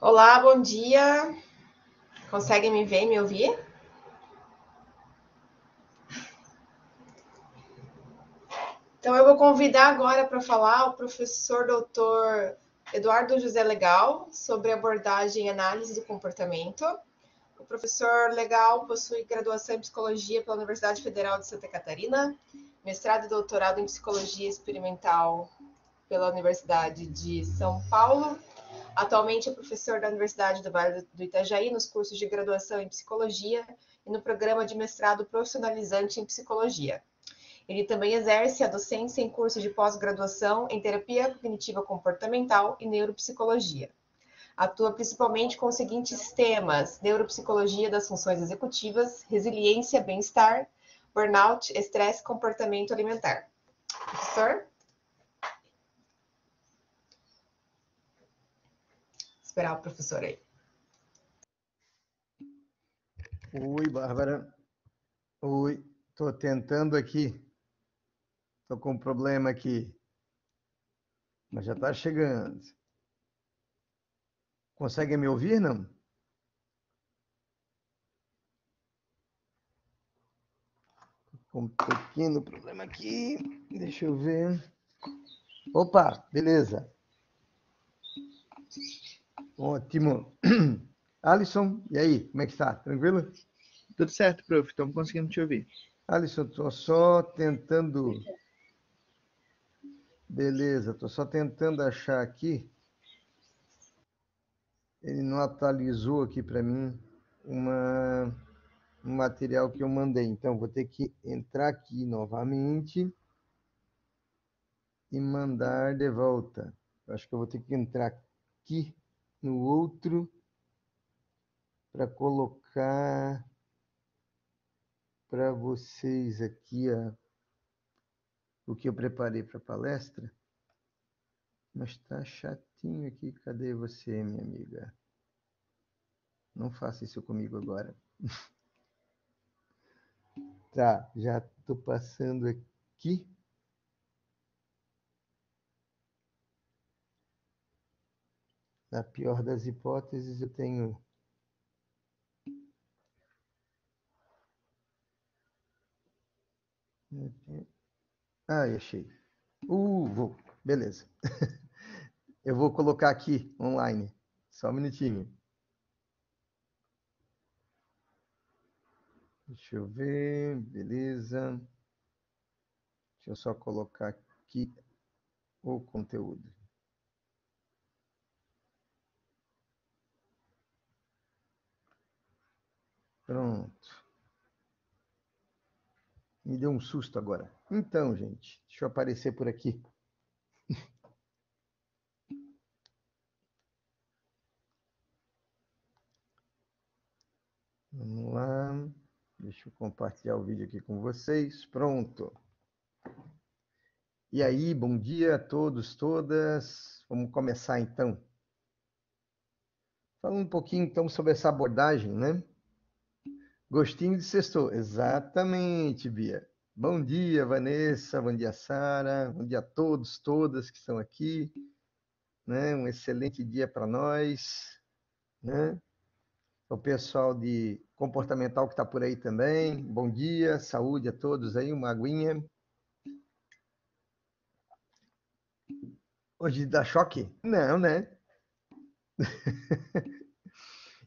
Olá, bom dia. Conseguem me ver e me ouvir? Então, eu vou convidar agora para falar o professor doutor Eduardo José Legal sobre abordagem e análise do comportamento. O professor Legal possui graduação em psicologia pela Universidade Federal de Santa Catarina, mestrado e doutorado em psicologia experimental pela Universidade de São Paulo. Atualmente é professor da Universidade do Vale do Itajaí nos cursos de graduação em psicologia e no programa de mestrado profissionalizante em psicologia. Ele também exerce a docência em cursos de pós-graduação em terapia cognitiva comportamental e neuropsicologia. Atua principalmente com os seguintes temas: neuropsicologia das funções executivas, resiliência, bem-estar, burnout, estresse e comportamento alimentar. Professor? Esperar o professor aí. Oi, Bárbara. Oi, estou tentando aqui. Estou com um problema aqui, mas já está chegando. Consegue me ouvir, não? Com um pequeno problema aqui. Deixa eu ver. Opa, beleza. Ótimo. Alisson, e aí? Como é que está? Tranquilo? Tudo certo, prof. Estamos conseguindo te ouvir. Alisson, estou só tentando... Beleza, estou só tentando achar aqui. Ele não atualizou aqui para mim um material que eu mandei. Então, vou ter que entrar aqui novamente e mandar de volta. Acho que eu vou ter que entrar aqui no outro para colocar para vocês aqui o que eu preparei para a palestra. Mas está chatinho aqui. Cadê você, minha amiga? Não faça isso comigo agora. Tá, já estou passando aqui. Na pior das hipóteses, eu tenho... achei. Vou. Beleza. Eu vou colocar aqui, online. Só um minutinho. Deixa eu ver. Beleza. Deixa eu só colocar aqui o conteúdo. Pronto. Me deu um susto agora. Então, gente, deixa eu aparecer por aqui. Vamos lá. Deixa eu compartilhar o vídeo aqui com vocês. Pronto. E aí, bom dia a todos, todas. Vamos começar então. Falando um pouquinho então sobre essa abordagem, né? Gostinho de sextou. Exatamente, Bia. Bom dia, Vanessa. Bom dia, Sara. Bom dia a todos, todas que estão aqui. Né? Um excelente dia para nós. Né? O pessoal de comportamental que está por aí também. Bom dia, saúde a todos aí. Uma aguinha. Hoje dá choque? Não, né?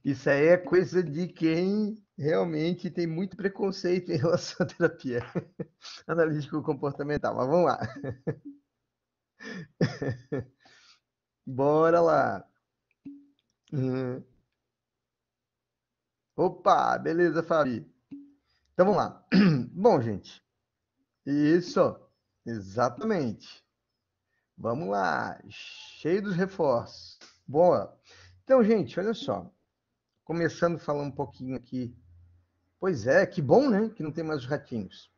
Isso aí é coisa de quem realmente tem muito preconceito em relação à terapia analítico comportamental. Mas vamos lá. Bora lá. Opa, beleza, Fabi. Então vamos lá. Bom, gente. Isso, exatamente. Vamos lá. Cheio dos reforços. Boa. Então, gente, olha só. Começando falando um pouquinho aqui. Pois é, que bom, né? Que não tem mais os ratinhos.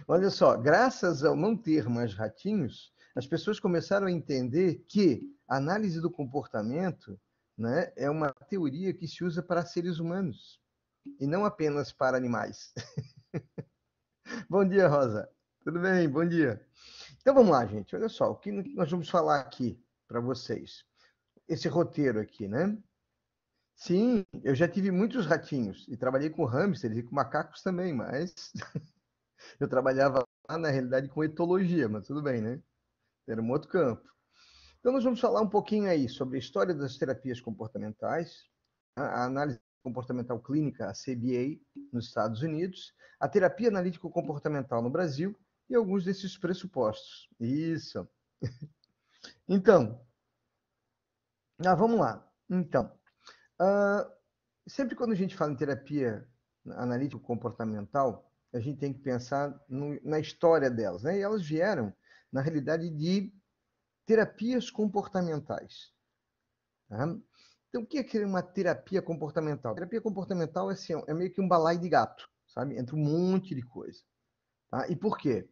Olha só, graças ao não ter mais ratinhos, as pessoas começaram a entender que a análise do comportamento, né, é uma teoria que se usa para seres humanos e não apenas para animais. Bom dia, Rosa. Tudo bem? Bom dia. Então vamos lá, gente. Olha só, o que nós vamos falar aqui para vocês. esse roteiro aqui, né? Sim, eu já tive muitos ratinhos e trabalhei com hamsters e com macacos também, mas eu trabalhava lá, na realidade, com etologia, mas tudo bem, né? Era um outro campo. Então, nós vamos falar um pouquinho aí sobre a história das terapias comportamentais, a análise comportamental clínica, a CBA, nos Estados Unidos, a terapia analítico-comportamental no Brasil e alguns desses pressupostos. Isso. Então, vamos lá. Então, uh, sempre quando a gente fala em terapia analítico-comportamental, a gente tem que pensar na história delas, né? E elas vieram, na realidade, de terapias comportamentais. Tá? Então, o que é uma terapia comportamental? Terapia comportamental é, assim, é meio que um balaio de gato, sabe? Entre um monte de coisa. Tá? E por quê?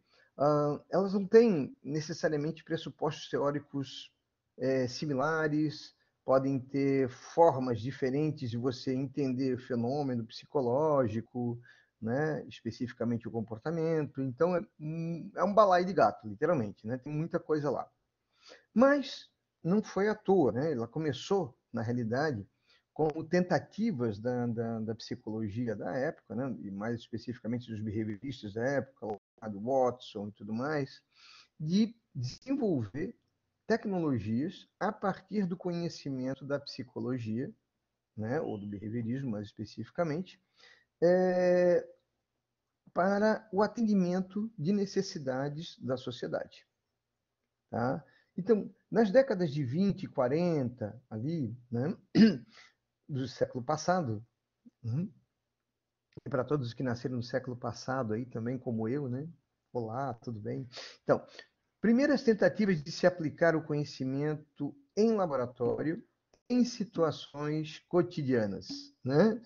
Elas não têm necessariamente pressupostos teóricos similares, podem ter formas diferentes de você entender o fenômeno psicológico, né? Especificamente o comportamento. Então, é um balaio de gato, literalmente, né? Tem muita coisa lá. Mas não foi à toa, né? Ela começou, na realidade, como tentativas da psicologia da época, né? E mais especificamente dos behavioristas da época, do Watson e tudo mais, de desenvolver tecnologias a partir do conhecimento da psicologia, né? Ou do behaviorismo, mais especificamente, para o atendimento de necessidades da sociedade. Tá? Então, nas décadas de 20 e 40, ali, né, do século passado, e para todos os que nasceram no século passado aí também, como eu, né? Olá, tudo bem? Então, primeiras tentativas de se aplicar o conhecimento em laboratório em situações cotidianas, né?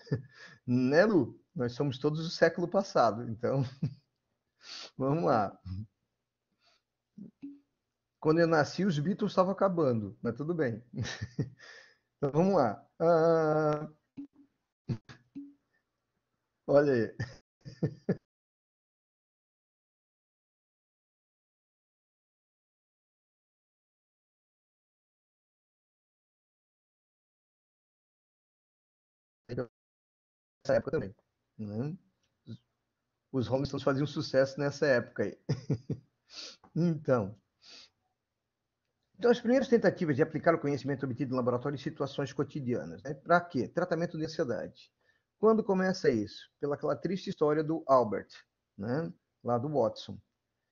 Né, Lu? Nós somos todos do século passado, então, vamos lá. Quando eu nasci, os Beatles estavam acabando, mas tudo bem. Então, vamos lá. Olha aí. Nessa época também. Né? Os Rolling Stones faziam sucesso nessa época aí. Então, as primeiras tentativas de aplicar o conhecimento obtido no laboratório em situações cotidianas. Né? Para quê? Tratamento de ansiedade. Quando começa isso? Pelaquela triste história do Albert, né? Lá do Watson.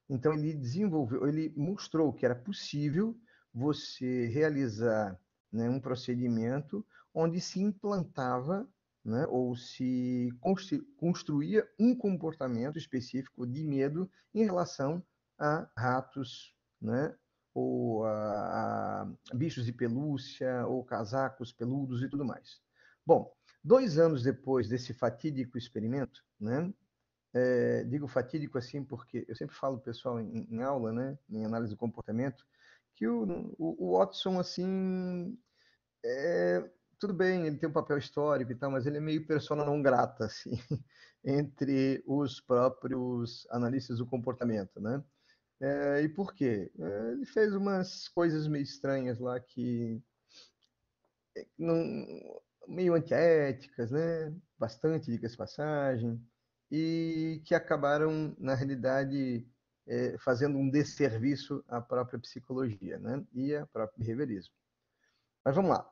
Então, ele desenvolveu, ele mostrou que era possível você realizar, né, um procedimento onde se implantava, né, ou se construía um comportamento específico de medo em relação a ratos, né, ou a bichos de pelúcia, ou casacos peludos e tudo mais. Bom, 2 anos depois desse fatídico experimento, né, digo fatídico assim porque eu sempre falo pessoal em aula, né, em análise do comportamento, que o Watson, assim, tudo bem, ele tem um papel histórico e tal, mas ele é meio persona não grata, assim, entre os próprios analistas do comportamento, né? E por quê? Ele fez umas coisas meio estranhas lá que não, meio antiéticas, né? Bastante, diga-se de passagem, e que acabaram, na realidade, fazendo um desserviço à própria psicologia, né? E ao próprio behaviorismo. Mas vamos lá.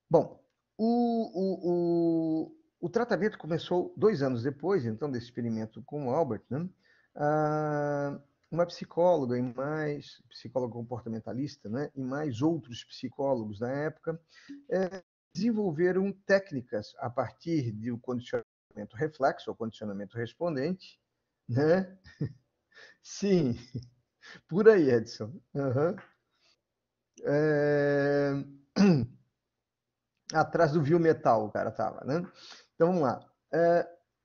Bom, o tratamento começou 2 anos depois, então, desse experimento com o Albert, né? Uma psicóloga e mais psicóloga comportamentalista, né? E mais outros psicólogos da época desenvolveram técnicas a partir do condicionamento reflexo ou condicionamento respondente, né? Sim, por aí, Edson. Uhum. Atrás do viu metal o cara tava, né? Então vamos lá.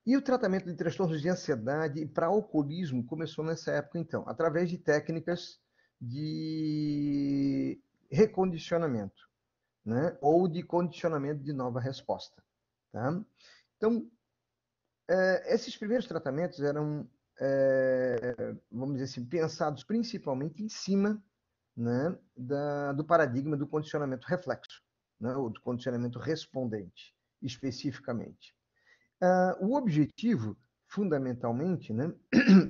E o tratamento de transtornos de ansiedade para alcoolismo começou nessa época, então, através de técnicas de recondicionamento, né? Ou de condicionamento de nova resposta. Tá? Então, esses primeiros tratamentos eram, vamos dizer assim, pensados principalmente em cima, né, do paradigma do condicionamento reflexo. né, ou do condicionamento respondente, especificamente. O objetivo, fundamentalmente, né,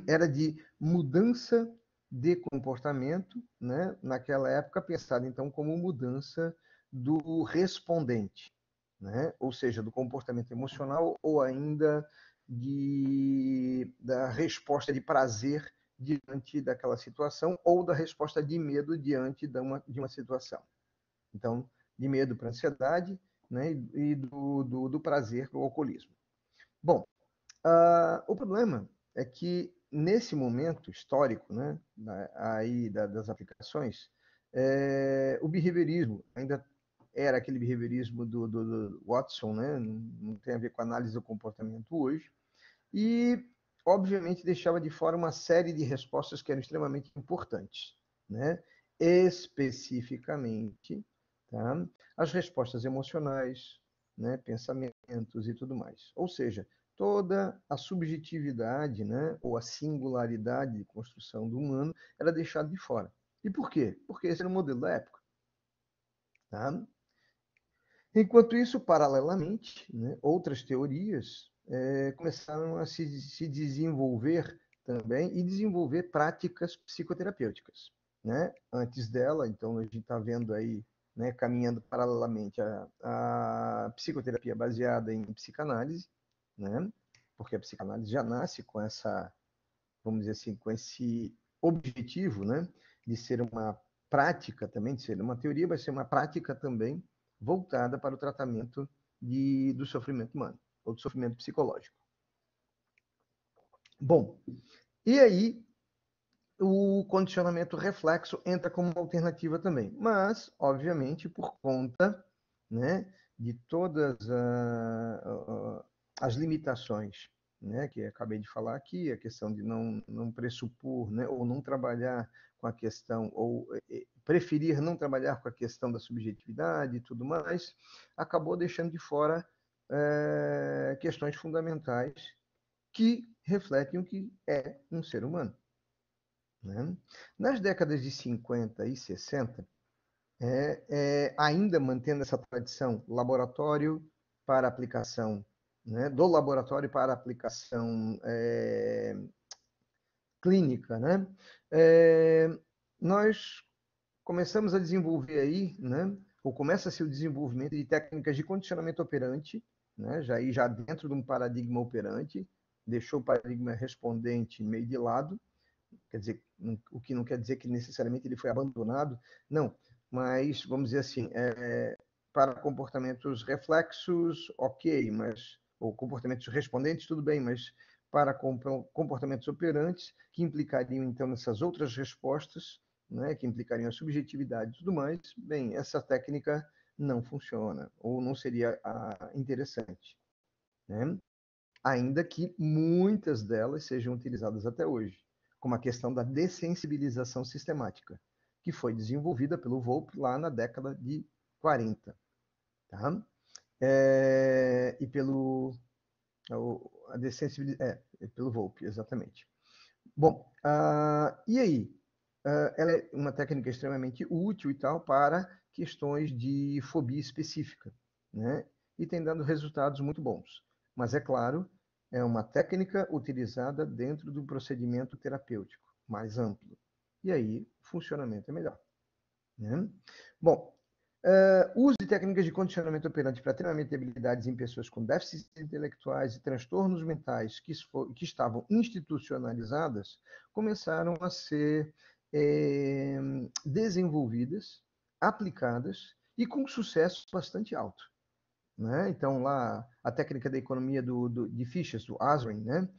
era de mudança de comportamento, né, naquela época pensado então como mudança do respondente, né, ou seja, do comportamento emocional ou ainda da resposta de prazer diante daquela situação ou da resposta de medo diante de uma situação. Então, de medo para ansiedade, né, e do prazer para o alcoolismo. Bom, o problema é que nesse momento histórico, né, aí das aplicações, o behaviorismo ainda era aquele behaviorismo do Watson, né, não tem a ver com a análise do comportamento hoje, e obviamente deixava de fora uma série de respostas que eram extremamente importantes, né, especificamente, tá, as respostas emocionais, né, pensamentos e tudo mais. Ou seja, toda a subjetividade, né, ou a singularidade de construção do humano era deixada de fora. E por quê? Porque esse era o modelo da época. Tá? Enquanto isso, paralelamente, né, outras teorias começaram a se desenvolver também e desenvolver práticas psicoterapêuticas. Né? Antes dela, então, a gente está vendo aí, né, caminhando paralelamente a psicoterapia baseada em psicanálise, né? Porque a psicanálise já nasce com essa, vamos dizer assim, com esse objetivo, né, de ser uma prática também, de ser uma teoria, vai ser uma prática também voltada para o tratamento do sofrimento humano, ou do sofrimento psicológico. Bom, e aí o condicionamento reflexo entra como uma alternativa também, mas, obviamente, por conta, né, de todas as limitações, né, que acabei de falar aqui, a questão de não pressupor, né, ou não trabalhar com a questão, ou preferir não trabalhar com a questão da subjetividade e tudo mais, acabou deixando de fora questões fundamentais que refletem o que é um ser humano. Né? Nas décadas de 50 e 60, ainda mantendo essa tradição laboratório para aplicação, né? Do laboratório para aplicação clínica, né? Nós começamos a desenvolver aí, né? Ou começa-se o desenvolvimento de técnicas de condicionamento operante, né? Já dentro de um paradigma operante, deixou o paradigma respondente meio de lado, quer dizer, o que não quer dizer que necessariamente ele foi abandonado, não, mas vamos dizer assim, para comportamentos reflexos, ok, mas ou comportamentos respondentes, tudo bem, mas para comportamentos operantes, que implicariam então nessas outras respostas, né, que implicariam a subjetividade e tudo mais, bem, essa técnica não funciona, ou não seria interessante, né? Ainda que muitas delas sejam utilizadas até hoje, como a questão da dessensibilização sistemática, que foi desenvolvida pelo Volpe lá na década de 40. Tá? E pelo Volpe, exatamente. Bom, e aí? Ela é uma técnica extremamente útil e tal para questões de fobia específica, né? E tem dado resultados muito bons. Mas, é claro, é uma técnica utilizada dentro do procedimento terapêutico mais amplo. E aí, o funcionamento é melhor. Né? Bom, uso de técnicas de condicionamento operante para treinamento de habilidades em pessoas com déficits intelectuais e transtornos mentais que estavam institucionalizadas começaram a ser desenvolvidas, aplicadas e com sucesso bastante alto. Né? Então, lá, a técnica da economia de fichas, do Azrin, né?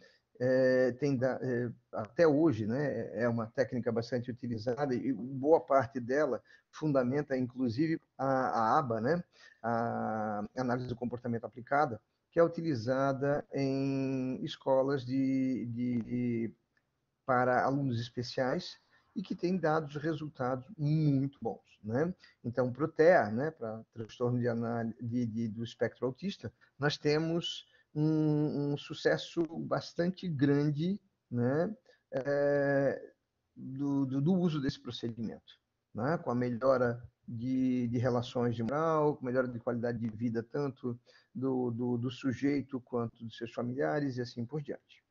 Até hoje, né? É uma técnica bastante utilizada e boa parte dela fundamenta, inclusive, a ABA, né? A análise do comportamento aplicada, que é utilizada em escolas para alunos especiais e que tem dado resultados muito bons. Né? Então, para o TEA, né, para transtorno do espectro autista, nós temos um sucesso bastante grande, né, do uso desse procedimento, né, com a melhora de relações de moral, melhora de qualidade de vida, tanto do sujeito quanto dos seus familiares e assim por diante.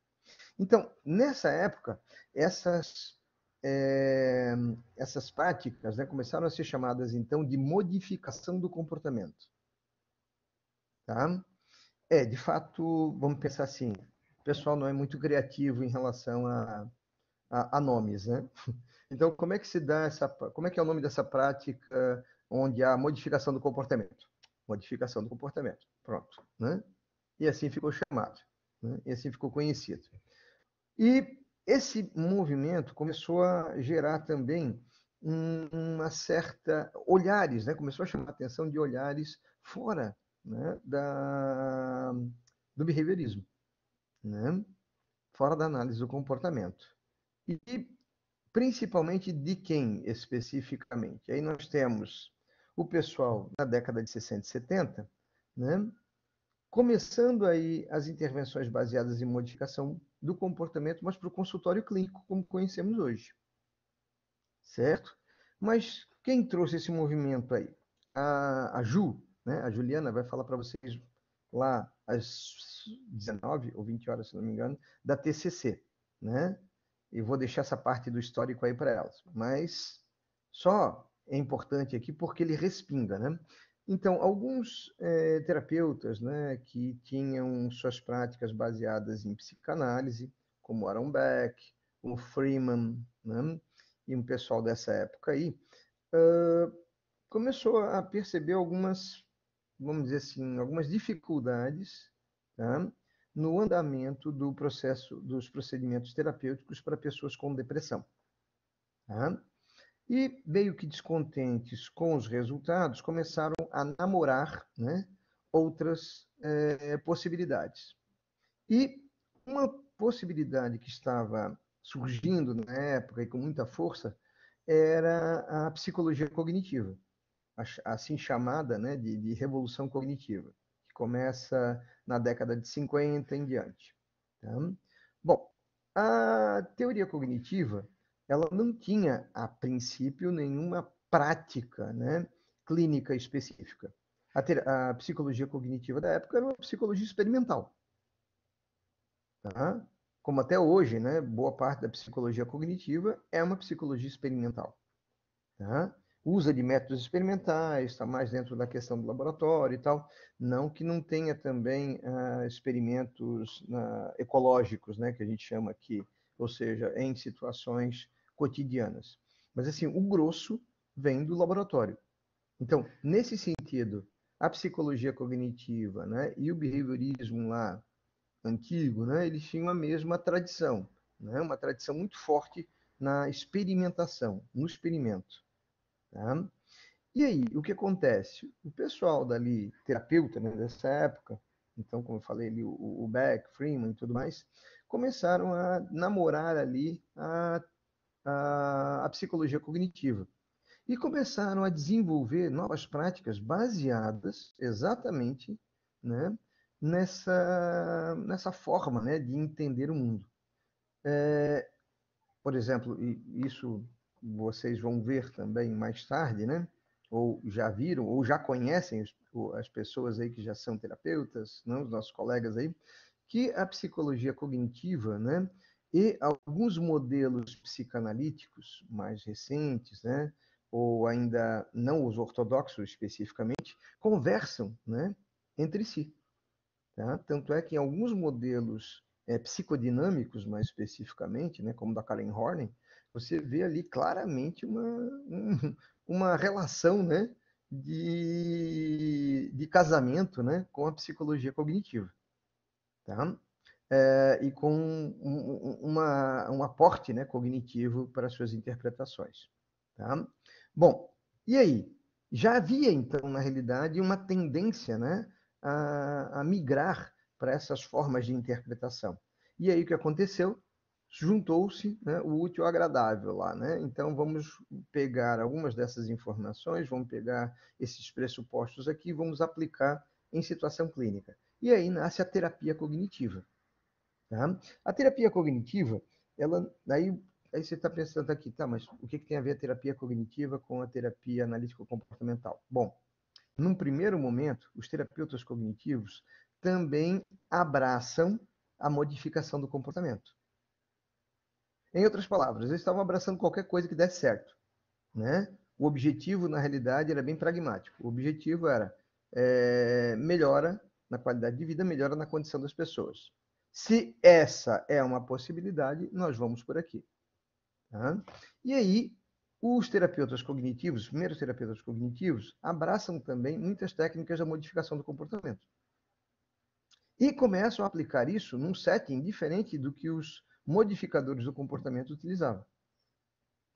Então, nessa época, essas práticas, né, começaram a ser chamadas, então, de modificação do comportamento. Tá? De fato, vamos pensar assim, o pessoal não é muito criativo em relação a nomes, né? Então, como é que se dá como é que é o nome dessa prática onde há modificação do comportamento? Modificação do comportamento, pronto, né? E assim ficou chamado, né? E assim ficou conhecido. E esse movimento começou a gerar também uma certa olhares, né? Começou a chamar a atenção de olhares fora, né, do behaviorismo, né? Fora da análise do comportamento. E principalmente de quem especificamente? Aí nós temos o pessoal na década de 60 e 70, né? Começando aí as intervenções baseadas em modificação do comportamento, mas para o consultório clínico, como conhecemos hoje. Certo? Mas quem trouxe esse movimento aí? A Ju, né? A Juliana vai falar para vocês lá às 19 ou 20 horas, se não me engano, da TCC, né? E vou deixar essa parte do histórico aí para elas. Mas só é importante aqui porque ele respinga, né? Então, alguns terapeutas, né, que tinham suas práticas baseadas em psicanálise, como Aaron Beck, o Freeman, né, e um pessoal dessa época aí, começou a perceber algumas, vamos dizer assim, algumas dificuldades, tá, no andamento do processo dos procedimentos terapêuticos para pessoas com depressão. Tá? E, meio que descontentes com os resultados, começaram a namorar, né, outras possibilidades. E uma possibilidade que estava surgindo na época e com muita força era a psicologia cognitiva, assim chamada, né, de revolução cognitiva, que começa na década de 50 em diante. Tá? Bom, a teoria cognitiva ela não tinha, a princípio, nenhuma prática, né, clínica específica. A psicologia cognitiva da época era uma psicologia experimental. Tá? Como até hoje, né, boa parte da psicologia cognitiva é uma psicologia experimental. Tá? Usa de métodos experimentais, está mais dentro da questão do laboratório e tal. Não que não tenha também experimentos ecológicos, né, que a gente chama aqui, ou seja, em situações cotidianas. Mas, assim, o grosso vem do laboratório. Então, nesse sentido, a psicologia cognitiva, né, e o behaviorismo lá, antigo, né, eles tinham a mesma tradição, né, uma tradição muito forte na experimentação, no experimento. Tá? E aí, o que acontece? O pessoal dali, terapeuta, né, dessa época, então, como eu falei ali, o Beck, Freeman e tudo mais, começaram a namorar ali a psicologia cognitiva. E começaram a desenvolver novas práticas baseadas exatamente, né, nessa forma, né, de entender o mundo. Por exemplo, e isso vocês vão ver também mais tarde, né? Ou já viram, ou já conhecem as pessoas aí que já são terapeutas, né? Os nossos colegas aí, que a psicologia cognitiva, né? E alguns modelos psicanalíticos mais recentes, né? Ou ainda não os ortodoxos especificamente, conversam, né? Entre si. Tá? Tanto é que em alguns modelos psicodinâmicos, mais especificamente, né, como da Karen Horney, você vê ali claramente uma relação, né, de casamento, né, com a psicologia cognitiva. Tá? E com um aporte, né, cognitivo para as suas interpretações. Tá? Bom, e aí? Já havia, então, na realidade, uma tendência, né, a migrar para essas formas de interpretação. E aí o que aconteceu? Juntou-se, né, o útil ao agradável lá. Né? Então, vamos pegar algumas dessas informações, vamos pegar esses pressupostos aqui e vamos aplicar em situação clínica. E aí nasce a terapia cognitiva. Tá? A terapia cognitiva, ela aí Aí você está pensando aqui, tá, mas o que tem a ver a terapia cognitiva com a terapia analítico-comportamental? Bom, num primeiro momento, os terapeutas cognitivos também abraçam a modificação do comportamento. Em outras palavras, eles estavam abraçando qualquer coisa que desse certo, né? O objetivo, na realidade, era bem pragmático. O objetivo era melhora na qualidade de vida, melhora na condição das pessoas. Se essa é uma possibilidade, nós vamos por aqui. Tá? E aí, os terapeutas cognitivos, os primeiros terapeutas cognitivos, abraçam também muitas técnicas da modificação do comportamento. E começam a aplicar isso num setting diferente do que os modificadores do comportamento utilizavam.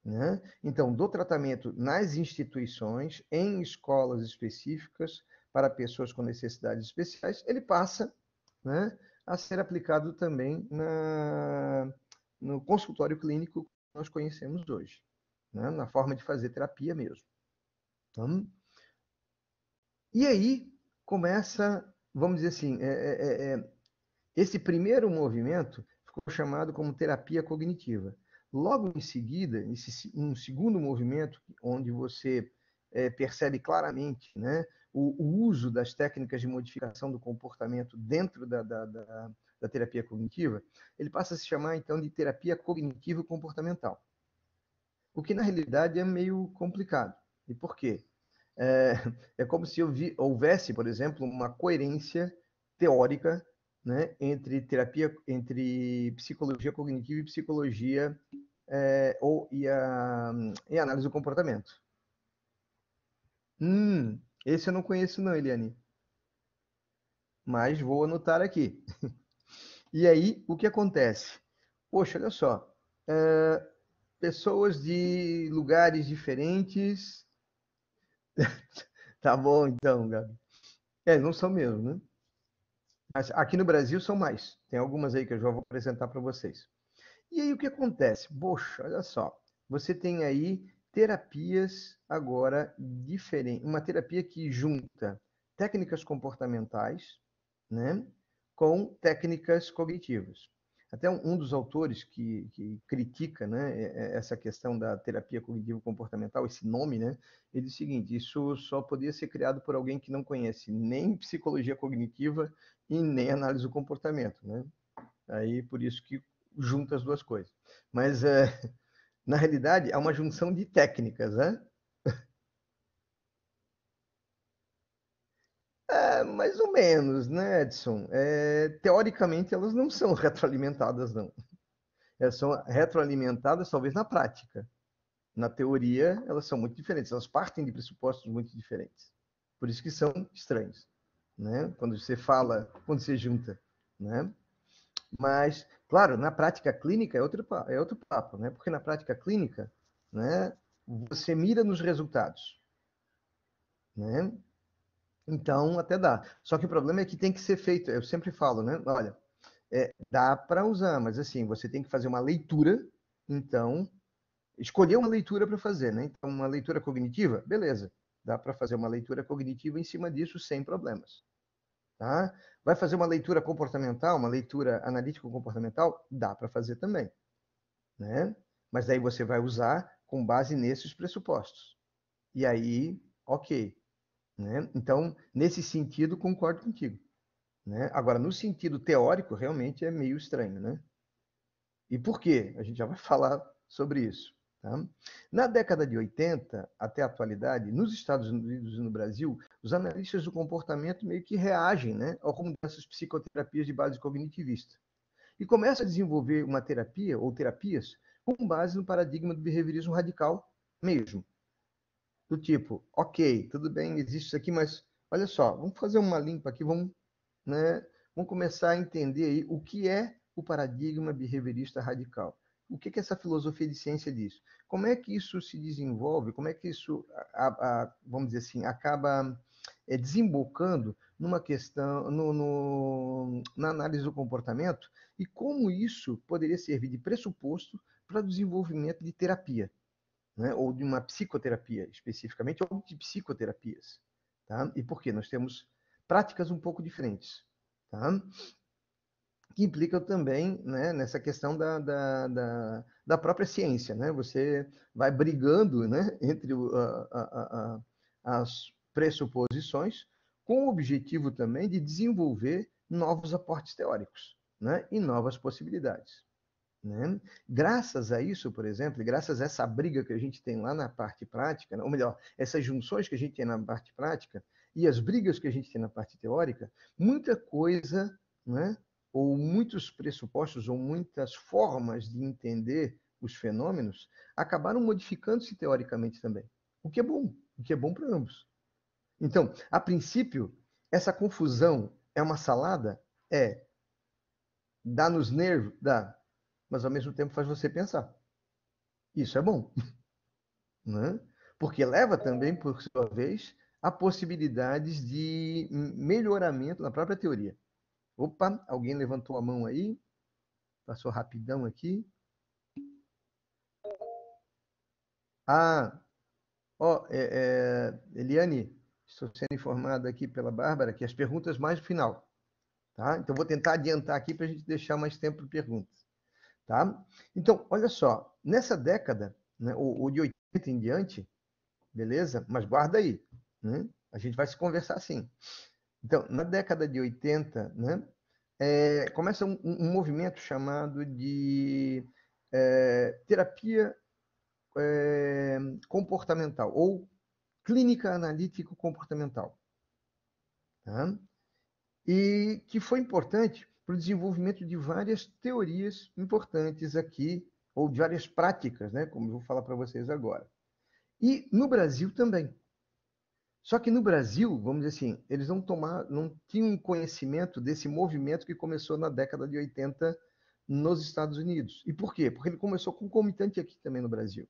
Né? Então, do tratamento nas instituições, em escolas específicas, para pessoas com necessidades especiais, ele passa, né, a ser aplicado também no consultório clínico que nós conhecemos hoje, né, na forma de fazer terapia mesmo. Então, e aí começa, vamos dizer assim, esse primeiro movimento ficou chamado como terapia cognitiva. Logo em seguida, um segundo movimento, onde você percebe claramente, né, o uso das técnicas de modificação do comportamento dentro da terapia cognitiva, ele passa a se chamar, então, de terapia cognitivo-comportamental. O que, na realidade, é meio complicado. E por quê? É como se houvesse, por exemplo, uma coerência teórica, né, entre psicologia cognitiva e psicologia e análise do comportamento. Esse eu não conheço não, Eliane. Mas vou anotar aqui. E aí, o que acontece? Poxa, olha só. Pessoas de lugares diferentes. Tá bom, então, Gabi. Não são mesmo, né? Mas aqui no Brasil são mais. Tem algumas aí que eu já vou apresentar para vocês. E aí o que acontece? Poxa, olha só. Você tem aí terapias agora diferentes. Uma terapia que junta técnicas comportamentais, né, com técnicas cognitivas. Até um dos autores que critica, né, essa questão da terapia cognitivo-comportamental, esse nome, né, ele diz o seguinte: isso só poderia ser criado por alguém que não conhece nem psicologia cognitiva e nem análise do comportamento, né? Aí por isso que junta as duas coisas. Mas na realidade é uma junção de técnicas, né? Mais ou menos, né, Edson? Teoricamente elas não são retroalimentadas, não. Elas são retroalimentadas talvez na prática. Na teoria, elas são muito diferentes. Elas partem de pressupostos muito diferentes. Por isso que são estranhos, né? Quando você fala, quando você junta, né? Mas, claro, na prática clínica é outro papo, né? Porque na prática clínica, né, você mira nos resultados, né? Então, até dá. Só que o problema é que tem que ser feito. Eu sempre falo, né? Olha, dá para usar, mas assim, você tem que fazer uma leitura. Então, escolher uma leitura para fazer, né? Então, uma leitura cognitiva, beleza. Dá para fazer uma leitura cognitiva em cima disso sem problemas. Tá? Vai fazer uma leitura comportamental, uma leitura analítico-comportamental? Dá para fazer também. Né? Mas aí você vai usar com base nesses pressupostos. E aí, ok. Né? Então, nesse sentido, concordo contigo. Né? Agora, no sentido teórico, realmente é meio estranho. Né? E por quê? A gente já vai falar sobre isso. Tá? Na década de 80 até a atualidade, nos Estados Unidos e no Brasil, os analistas do comportamento meio que reagem, né, ao rumo dessas psicoterapias de base cognitivista. E começam a desenvolver uma terapia ou terapias com base no paradigma do behaviorismo radical mesmo. Do tipo, ok, tudo bem, existe isso aqui, mas olha só, vamos fazer uma limpa aqui, né, vamos começar a entender aí o que é o paradigma behaviorista radical. O que é essa filosofia de ciência diz? Como é que isso se desenvolve? Como é que isso, vamos dizer assim, acaba desembocando numa questão, na análise do comportamento e como isso poderia servir de pressuposto para o desenvolvimento de terapia, né? Ou de uma psicoterapia especificamente, ou de psicoterapias. Tá? E por quê? Nós temos práticas um pouco diferentes. Tá? Que implicam também, né, nessa questão da da própria ciência, né? Você vai brigando, né, entre as pressuposições, com o objetivo também de desenvolver novos aportes teóricos, né, e novas possibilidades, né? Graças a isso, por exemplo, graças a essa briga que a gente tem lá na parte prática, né, ou melhor, essas junções que a gente tem na parte prática e as brigas que a gente tem na parte teórica, muita coisa, né, ou muitos pressupostos ou muitas formas de entender os fenômenos acabaram modificando-se teoricamente também, o que é bom para ambos. Então, a princípio, essa confusão é uma salada? É. Dá nos nervos? Dá. Mas ao mesmo tempo faz você pensar. Isso é bom, né? Porque leva também, por sua vez, a possibilidades de melhoramento na própria teoria. Opa, alguém levantou a mão aí, passou rapidão aqui. Ah, ó, Eliane, estou sendo informado aqui pela Bárbara que as perguntas mais no final, tá? Então vou tentar adiantar aqui para a gente deixar mais tempo para perguntas, tá? Então, olha só, nessa década, né, ou de 80 em diante, beleza? Mas guarda aí, né? A gente vai se conversar assim. Então, na década de 80, né, começa um movimento chamado de terapia comportamental ou clínica analítico comportamental, tá? E que foi importante para o desenvolvimento de várias teorias importantes aqui, ou de várias práticas, né, como eu vou falar para vocês agora. E no Brasil também. Só que no Brasil, vamos dizer assim, eles não tinham conhecimento desse movimento que começou na década de 80 nos Estados Unidos. E por quê? Porque ele começou concomitante aqui também no Brasil.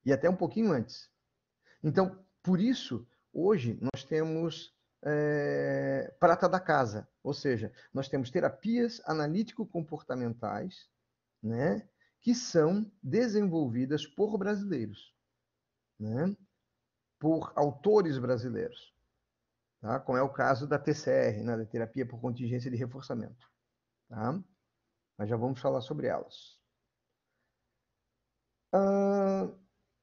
E até um pouquinho antes. Então, por isso, hoje nós temos prata da casa. Ou seja, nós temos terapias analítico-comportamentais, né, que são desenvolvidas por brasileiros, né, por autores brasileiros. Tá? Como é o caso da TCR, né, da terapia por contingência de reforçamento. Tá? Mas já vamos falar sobre elas.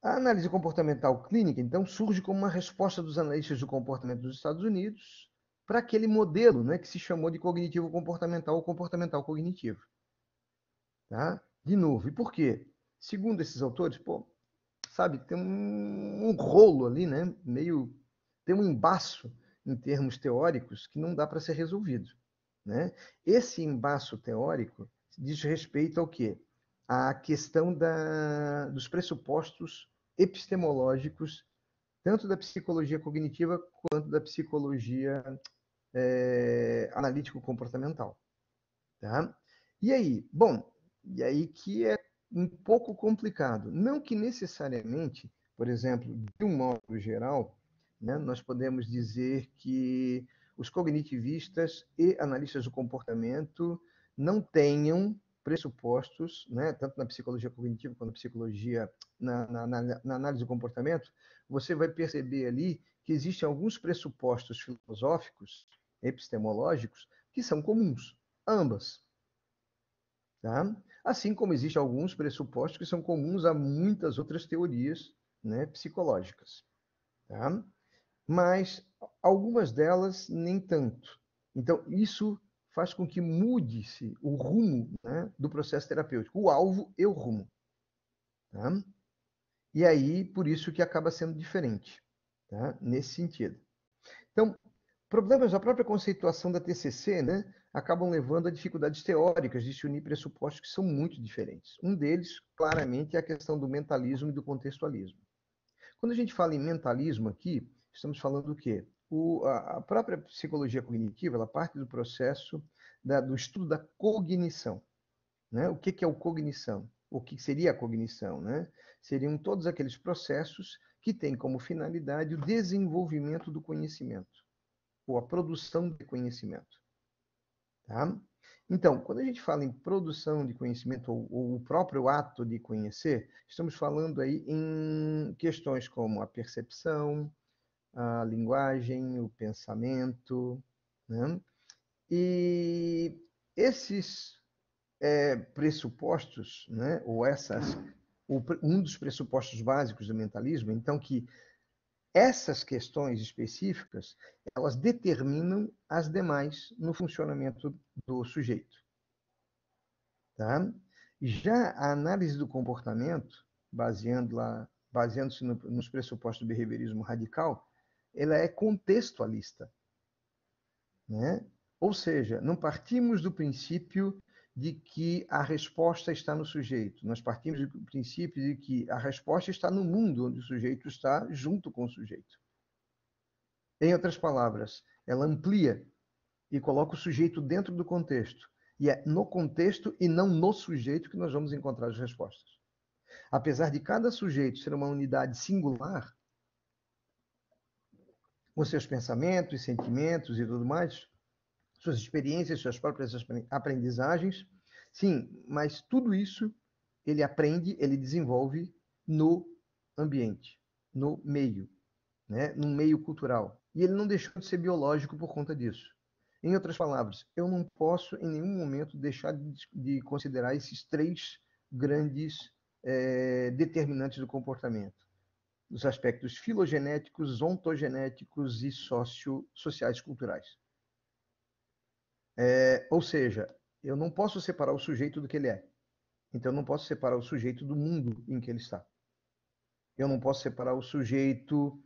A análise comportamental clínica, então, surge como uma resposta dos analistas do comportamento dos Estados Unidos para aquele modelo, né, que se chamou de cognitivo comportamental ou comportamental cognitivo. Tá? De novo, e por quê? Segundo esses autores, pô, sabe, tem um rolo ali, né, meio, tem um embaço em termos teóricos que não dá para ser resolvido, né? Esse embaço teórico diz respeito ao quê? À questão dos pressupostos epistemológicos, tanto da psicologia cognitiva quanto da psicologia analítico-comportamental. Tá? E aí? Bom, e aí que é um pouco complicado. Não que necessariamente, por exemplo, de um modo geral, né, nós podemos dizer que os cognitivistas e analistas do comportamento não tenham pressupostos, né, tanto na psicologia cognitiva quanto na psicologia, na análise do comportamento, você vai perceber ali que existem alguns pressupostos filosóficos, epistemológicos, que são comuns, ambas. Tá? Assim como existem alguns pressupostos que são comuns a muitas outras teorias, né, psicológicas. Tá? Mas algumas delas nem tanto. Então, isso faz com que mude-se o rumo, né, do processo terapêutico, o alvo e o rumo. Tá? E aí, por isso que acaba sendo diferente, tá? Nesse sentido. Então, problemas da própria conceituação da TCC, né, acabam levando a dificuldades teóricas de se unir pressupostos que são muito diferentes. Um deles, claramente, é a questão do mentalismo e do contextualismo. Quando a gente fala em mentalismo aqui, estamos falando do quê? A própria psicologia cognitiva, ela parte do processo do estudo da cognição. Né? O que é o cognição? O que seria a cognição? Né? Seriam todos aqueles processos que têm como finalidade o desenvolvimento do conhecimento, ou a produção de conhecimento. Tá? Então, quando a gente fala em produção de conhecimento, ou o próprio ato de conhecer, estamos falando aí em questões como a percepção, a linguagem, o pensamento, né? E esses pressupostos, né, um dos pressupostos básicos do mentalismo, então, que essas questões específicas, elas determinam as demais no funcionamento do sujeito. Tá? Já a análise do comportamento, baseando-se nos pressupostos do behaviorismo radical, ela é contextualista, né? Ou seja, não partimos do princípio de que a resposta está no sujeito. Nós partimos do princípio de que a resposta está no mundo onde o sujeito está junto com o sujeito. Em outras palavras, ela amplia e coloca o sujeito dentro do contexto. E é no contexto e não no sujeito que nós vamos encontrar as respostas. Apesar de cada sujeito ser uma unidade singular, com seus pensamentos, sentimentos e tudo mais, suas experiências, suas próprias aprendizagens, sim, mas tudo isso ele aprende, ele desenvolve no ambiente, no meio, né? No meio cultural. E ele não deixou de ser biológico por conta disso. Em outras palavras, eu não posso em nenhum momento deixar de considerar esses três grandes determinantes do comportamento. Os aspectos filogenéticos, ontogenéticos e sociais culturais. Ou seja, eu não posso separar o sujeito do que ele é. Então, eu não posso separar o sujeito do mundo em que ele está. Eu não posso separar o sujeito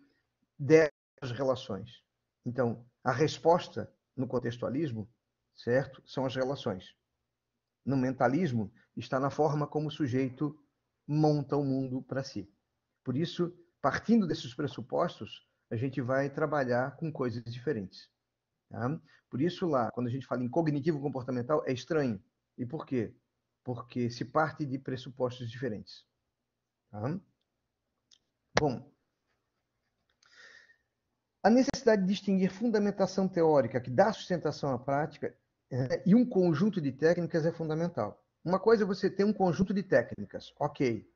das relações. Então, a resposta no contextualismo, certo, são as relações. No mentalismo, está na forma como o sujeito monta o mundo para si. Por isso, partindo desses pressupostos, a gente vai trabalhar com coisas diferentes. Tá? Por isso, lá, quando a gente fala em cognitivo comportamental, é estranho. E por quê? Porque se parte de pressupostos diferentes. Tá? Bom, a necessidade de distinguir fundamentação teórica, que dá sustentação à prática, e um conjunto de técnicas é fundamental. Uma coisa é você ter um conjunto de técnicas, ok.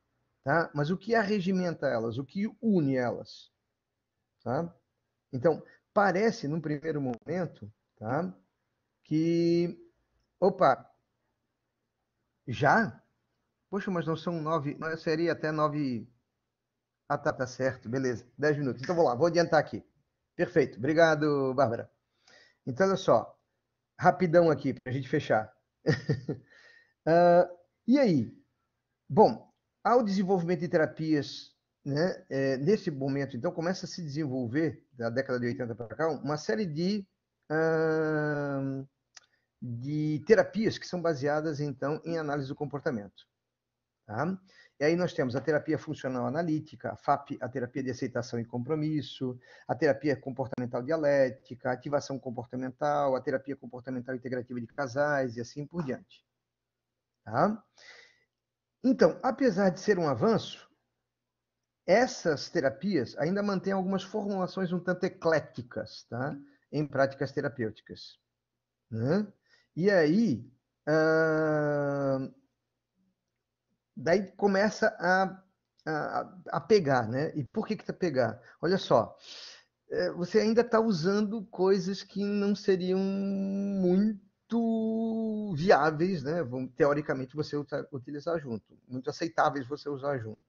Tá? Mas o que arregimenta elas? O que une elas? Tá? Então, parece, num primeiro momento, tá, que... Opa! Já? Poxa, mas não são 9... Não, seria até 9... Ah, tá certo. Beleza. 10 minutos. Então, vou adiantar aqui. Perfeito. Obrigado, Bárbara. Então, olha só. Rapidão aqui, para a gente fechar. E aí? Bom, ao desenvolvimento de terapias, né, nesse momento, então, começa a se desenvolver, da década de 80 para cá, uma série de terapias que são baseadas, então, em análise do comportamento. Tá? E aí nós temos a terapia funcional analítica, a FAP, a terapia de aceitação e compromisso, a terapia comportamental dialética, a ativação comportamental, a terapia comportamental integrativa de casais e assim por diante. Tá? Então, apesar de ser um avanço, essas terapias ainda mantêm algumas formulações um tanto ecléticas, tá? Em práticas terapêuticas. Né? E aí, daí começa a pegar, né? E por que está pegar? Olha só, você ainda está usando coisas que não seriam muito viáveis, né? Teoricamente, você utilizar junto. Muito aceitáveis você usar junto.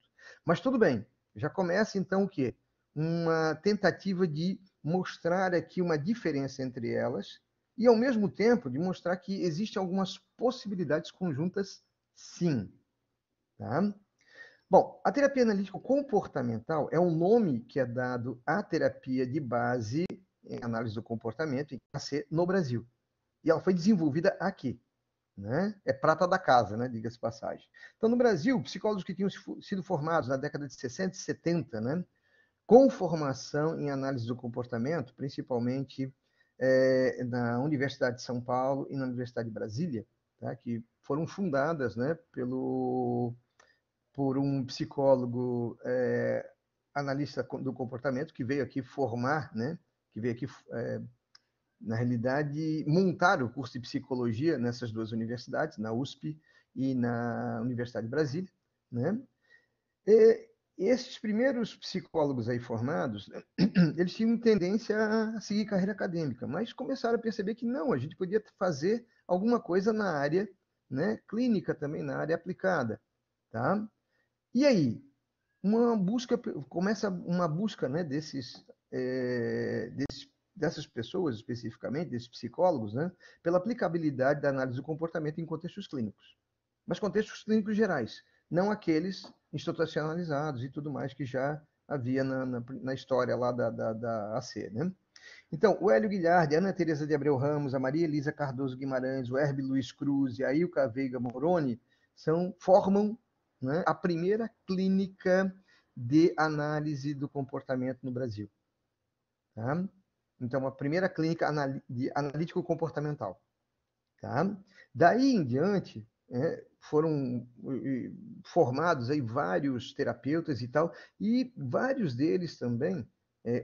Mas tudo bem. Já começa, então, o quê? Uma tentativa de mostrar aqui uma diferença entre elas e, ao mesmo tempo, de mostrar que existem algumas possibilidades conjuntas, sim. Tá? Bom, a terapia analítico-comportamental é um nome que é dado à terapia de base em análise do comportamento, em TAC, no Brasil. E ela foi desenvolvida aqui. Né? É prata da casa, né? Diga-se passagem. Então, no Brasil, psicólogos que tinham sido formados na década de 60 e 70, né? Com formação em análise do comportamento, principalmente na Universidade de São Paulo e na Universidade de Brasília, tá? Que foram fundadas, né, por um psicólogo analista do comportamento que veio aqui formar, né? Que veio aqui, na realidade, montar o curso de psicologia nessas duas universidades, na USP e na Universidade de Brasília, né? E esses primeiros psicólogos aí formados, eles tinham tendência a seguir carreira acadêmica, mas começaram a perceber que não, a gente podia fazer alguma coisa na área né, clínica também na área aplicada, tá? E aí, começa uma busca, né, dessas pessoas especificamente, desses psicólogos, né, pela aplicabilidade da análise do comportamento em contextos clínicos, mas contextos clínicos gerais, não aqueles institucionalizados e tudo mais que já havia na história lá da AC, né? Então, o Hélio Guilhardi, a Ana Teresa de Abreu Ramos, a Maria Elisa Cardoso Guimarães, o Herbie Luiz Cruz e a Ilka Veiga Moroni formam, né, a primeira clínica de análise do comportamento no Brasil. Tá? Então, a primeira clínica de analítico comportamental. Tá? Daí em diante, foram formados aí vários terapeutas e tal, e vários deles também,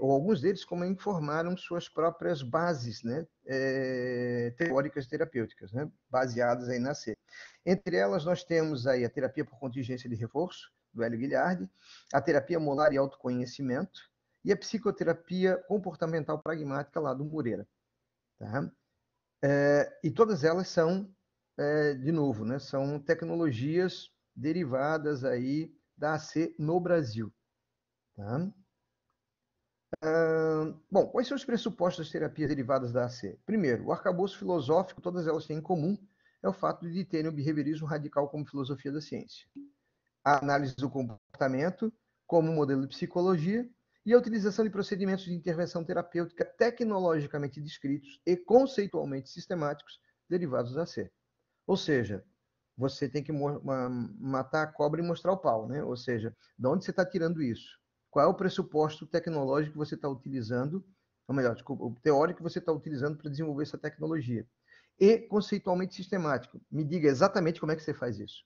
ou alguns deles também formaram suas próprias bases, né, teóricas terapêuticas, né, baseadas aí na C. Entre elas, nós temos aí a terapia por contingência de reforço, do Hélio Guilhardi, a terapia molar e autoconhecimento, e a psicoterapia comportamental pragmática lá do Moreira. Tá? E todas elas são, de novo, né, são tecnologias derivadas aí da AC no Brasil. Tá? Bom, quais são os pressupostos das terapias derivadas da AC? Primeiro, o arcabouço filosófico, todas elas têm em comum, é o fato de terem o behaviorismo radical como filosofia da ciência. A análise do comportamento como modelo de psicologia e a utilização de procedimentos de intervenção terapêutica tecnologicamente descritos e conceitualmente sistemáticos derivados da C. Ou seja, você tem que matar a cobra e mostrar o pau, né? Ou seja, de onde você está tirando isso? Qual é o pressuposto tecnológico que você está utilizando, ou melhor, desculpa, o teórico que você está utilizando para desenvolver essa tecnologia? E conceitualmente sistemático. Me diga exatamente como é que você faz isso.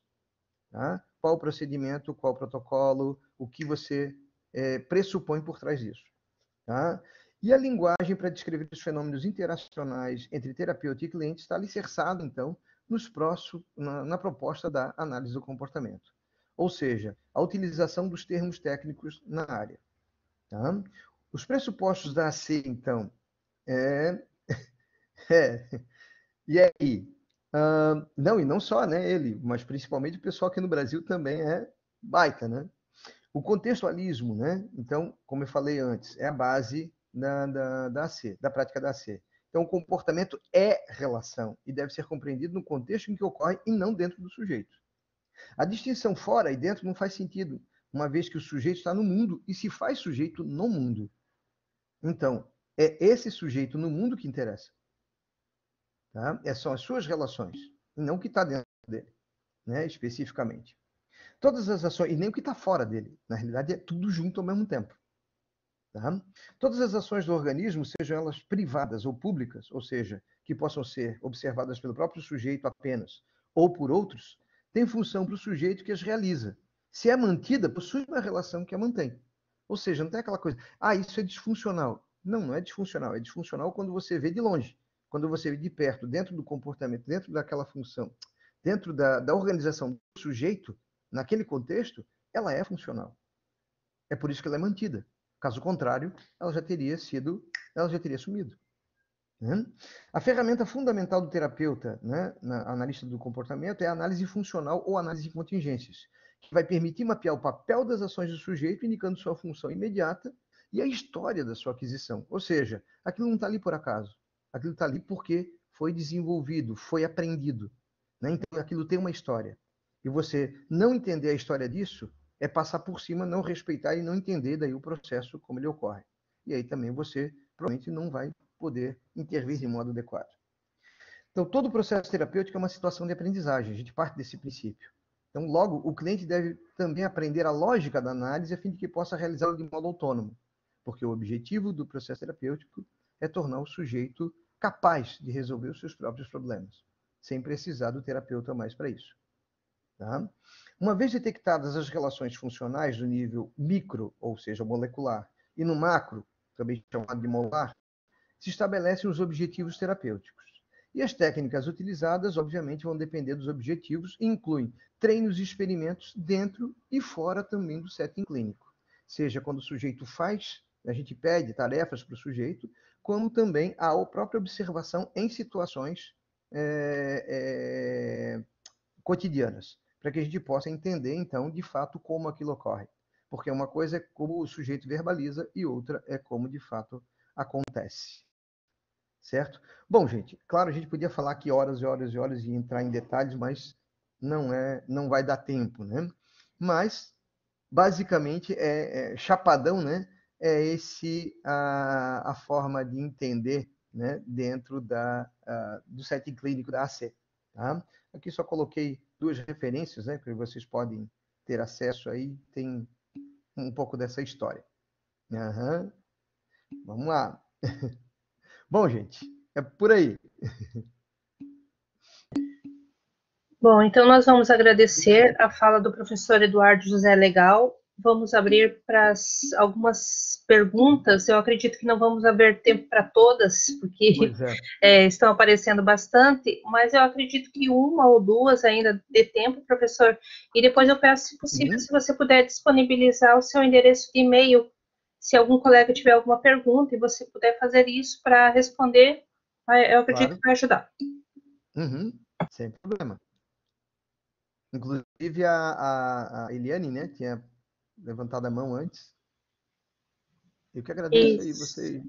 Tá? Qual o procedimento, qual o protocolo, o que você pressupõe por trás disso. Tá? E a linguagem para descrever os fenômenos interacionais entre terapeuta e cliente está alicerçada, então, na proposta da análise do comportamento. Ou seja, a utilização dos termos técnicos na área. Tá? Os pressupostos da AC, então, e aí? Não, e não só, né, ele, mas principalmente o pessoal aqui no Brasil também é baita, né? O contextualismo, né? Então, como eu falei antes, é a base da AC, da prática da AC. Então, o comportamento é relação e deve ser compreendido no contexto em que ocorre e não dentro do sujeito. A distinção fora e dentro não faz sentido, uma vez que o sujeito está no mundo e se faz sujeito no mundo. Então, é esse sujeito no mundo que interessa. Tá? São as suas relações, e não o que está dentro dele, né? Especificamente. Todas as ações, e nem o que está fora dele. Na realidade, é tudo junto ao mesmo tempo. Tá? Todas as ações do organismo, sejam elas privadas ou públicas, ou seja, que possam ser observadas pelo próprio sujeito apenas, ou por outros, têm função para o sujeito que as realiza. Se é mantida, possui uma relação que a mantém. Ou seja, não tem aquela coisa, isso é disfuncional. Não, não é disfuncional. É disfuncional quando você vê de longe. Quando você vê de perto, dentro do comportamento, dentro daquela função, dentro da organização do sujeito, naquele contexto, ela é funcional. É por isso que ela é mantida. Caso contrário, ela já teria sumido. Né? A ferramenta fundamental do terapeuta, né, na analista do comportamento, é a análise funcional ou análise de contingências, que vai permitir mapear o papel das ações do sujeito, indicando sua função imediata e a história da sua aquisição. Ou seja, aquilo não está ali por acaso. Aquilo está ali porque foi desenvolvido, foi aprendido. Né? Então, aquilo tem uma história. E você não entender a história disso é passar por cima, não respeitar e não entender daí o processo como ele ocorre. E aí também você provavelmente não vai poder intervir de modo adequado. Então, todo o processo terapêutico é uma situação de aprendizagem, a gente parte desse princípio. Então, logo, o cliente deve também aprender a lógica da análise a fim de que possa realizá-la de modo autônomo, porque o objetivo do processo terapêutico é tornar o sujeito capaz de resolver os seus próprios problemas, sem precisar do terapeuta mais para isso. Tá? Uma vez detectadas as relações funcionais do nível micro, ou seja, molecular, e no macro, também chamado de molar, se estabelecem os objetivos terapêuticos. E as técnicas utilizadas, obviamente, vão depender dos objetivos e incluem treinos e experimentos dentro e fora também do setting clínico. Seja quando o sujeito faz, a gente pede tarefas para o sujeito, como também a própria observação em situações cotidianas, para que a gente possa entender, então, de fato, como aquilo ocorre. Porque uma coisa é como o sujeito verbaliza e outra é como, de fato, acontece. Certo? Bom, gente, claro, a gente podia falar aqui horas e horas e horas e entrar em detalhes, mas não vai dar tempo, né? Mas, basicamente, chapadão, né? É a forma de entender, né? Dentro do setting clínico da AC. Tá? Aqui só coloquei 2 referências, né? Que vocês podem ter acesso aí, tem um pouco dessa história. Uhum. Vamos lá. Bom, gente, é por aí. Bom, então nós vamos agradecer a fala do professor Eduardo José Legal. Vamos abrir para algumas perguntas. Eu acredito que não vamos haver tempo para todas, porque estão aparecendo bastante, mas eu acredito que 1 ou 2 ainda dê tempo, professor. E depois eu peço, se possível, se você puder disponibilizar o seu endereço de e-mail, se algum colega tiver alguma pergunta e você puder fazer isso para responder, eu acredito que vai ajudar. Sem problema. Inclusive a Eliane, né, tinha levantado a mão antes. Eu que agradeço aí você.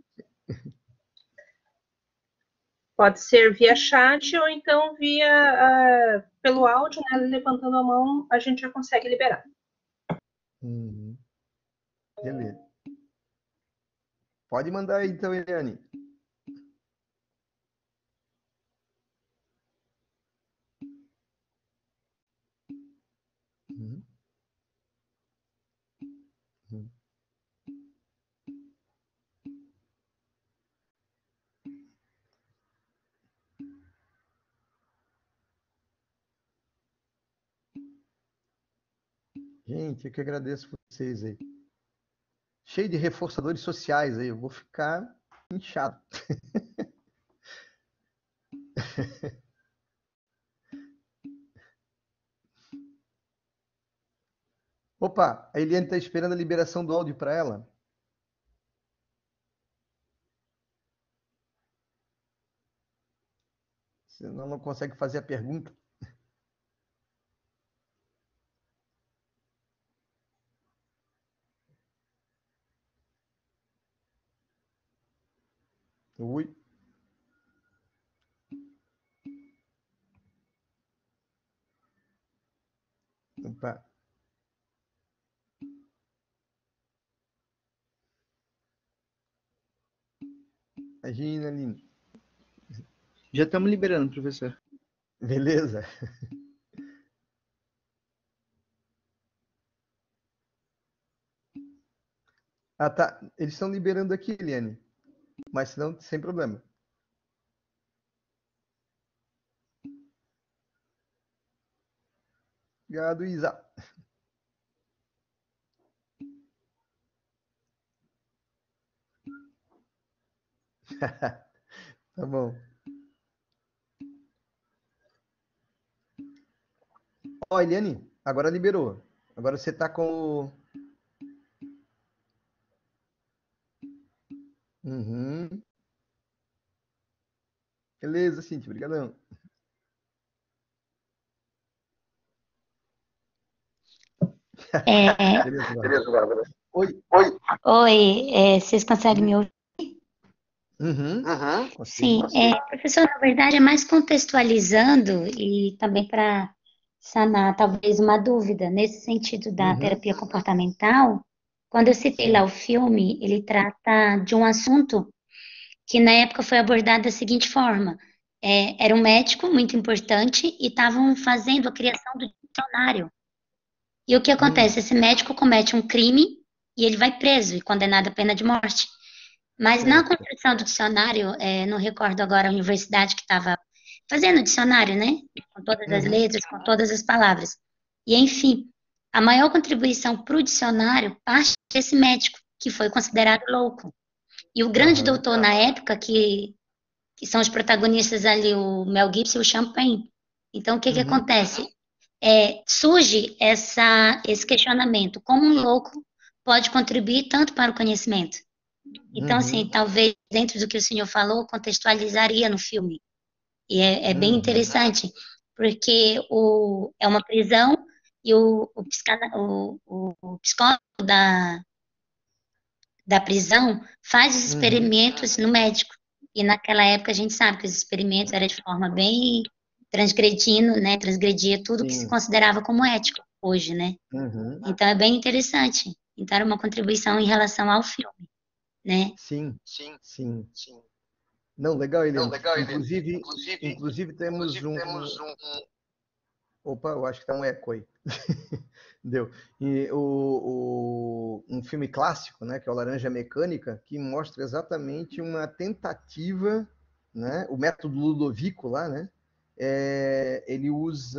Pode ser via chat ou então pelo áudio, né, levantando a mão, a gente já consegue liberar. Beleza. Pode mandar aí então, Eliane. Gente, eu que agradeço vocês aí. Cheio de reforçadores sociais aí, eu vou ficar inchado. Opa, a Eliane está esperando a liberação do áudio para ela. Senão não consegue fazer a pergunta. Oi. Opa. Imagina, Aline. Já estamos liberando, professor. Beleza. Ah, tá. Eles estão liberando aqui, Eliane. Mas senão, sem problema. Obrigado, Isa. Tá bom. Ó, Eliane, agora liberou. Agora você tá com o... Beleza, Cintia. Obrigadão. Beleza, Bárbara. Oi. Oi, vocês conseguem me ouvir? Sim, professor, na verdade é mais contextualizando e também para sanar talvez uma dúvida nesse sentido da terapia comportamental. Quando eu citei lá o filme, ele trata de um assunto que na época foi abordado da seguinte forma: era um médico muito importante e estavam fazendo a criação do dicionário. E o que acontece? Esse médico comete um crime e ele vai preso e condenado à pena de morte. Mas na construção do dicionário, não recordo agora a universidade que estava fazendo o dicionário, né? Com todas as letras, com todas as palavras. E, enfim, a maior contribuição para o dicionário parte desse médico, que foi considerado louco. E o grande doutor na época, que são os protagonistas ali, o Mel Gibson e o Champagne. Então, o que acontece? Surge esse questionamento: como um louco pode contribuir tanto para o conhecimento? Então, assim, talvez dentro do que o senhor falou, contextualizaria no filme. E é bem interessante. porque é uma prisão e o psicólogo da prisão faz os experimentos no médico. E naquela época a gente sabe que os experimentos eram de forma bem transgredindo, né? Transgredia tudo que se Sim. considerava como ético hoje, né? Então é bem interessante. Então era uma contribuição em relação ao filme, né? Sim, sim. Não, legal, Helena. Inclusive temos Opa, eu acho que tá um eco aí. Deu. E um filme clássico, né, que é o Laranja Mecânica, que mostra exatamente uma tentativa, né, o método Ludovico lá, né, eles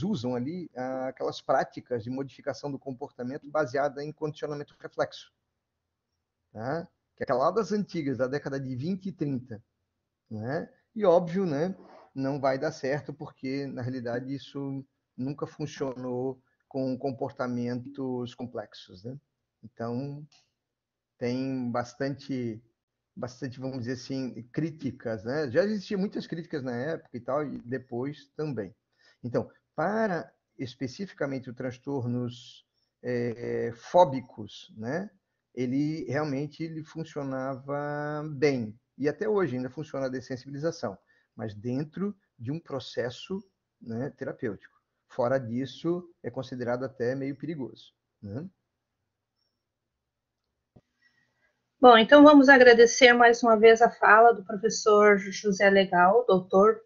usam ali aquelas práticas de modificação do comportamento baseada em condicionamento reflexo, tá? Que é aquela lá das antigas, da década de 20 e 30, né? E óbvio, né, não vai dar certo porque na realidade isso nunca funcionou com comportamentos complexos, né? Então tem bastante, vamos dizer assim, críticas, né? Já existiam muitas críticas na época e tal, e depois também. Então, para especificamente os transtornos fóbicos, né? Ele realmente funcionava bem. E até hoje ainda funciona a dessensibilização, mas dentro de um processo, né, terapêutico. Fora disso, é considerado até meio perigoso, né? Bom, então vamos agradecer mais uma vez a fala do professor José Legal, doutor,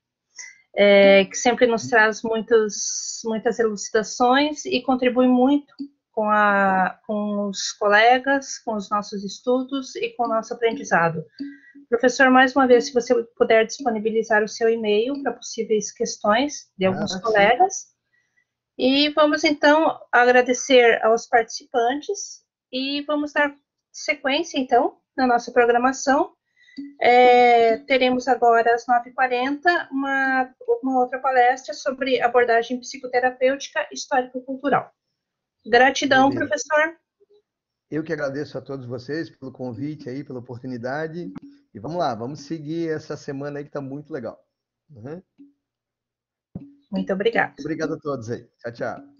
que sempre nos traz muitas elucidações e contribui muito com os colegas, com os nossos estudos e com o nosso aprendizado. Professor, mais uma vez, se você puder disponibilizar o seu e-mail para possíveis questões de alguns colegas. E vamos, então, agradecer aos participantes e vamos dar sequência, então, na nossa programação. Teremos agora, às 9h40, uma outra palestra sobre abordagem psicoterapêutica histórico-cultural. Gratidão, Beleza. professor. Eu que agradeço a todos vocês pelo convite aí, pela oportunidade. E vamos lá, vamos seguir essa semana aí que está muito legal. Muito obrigada. Obrigado a todos aí. Tchau, tchau.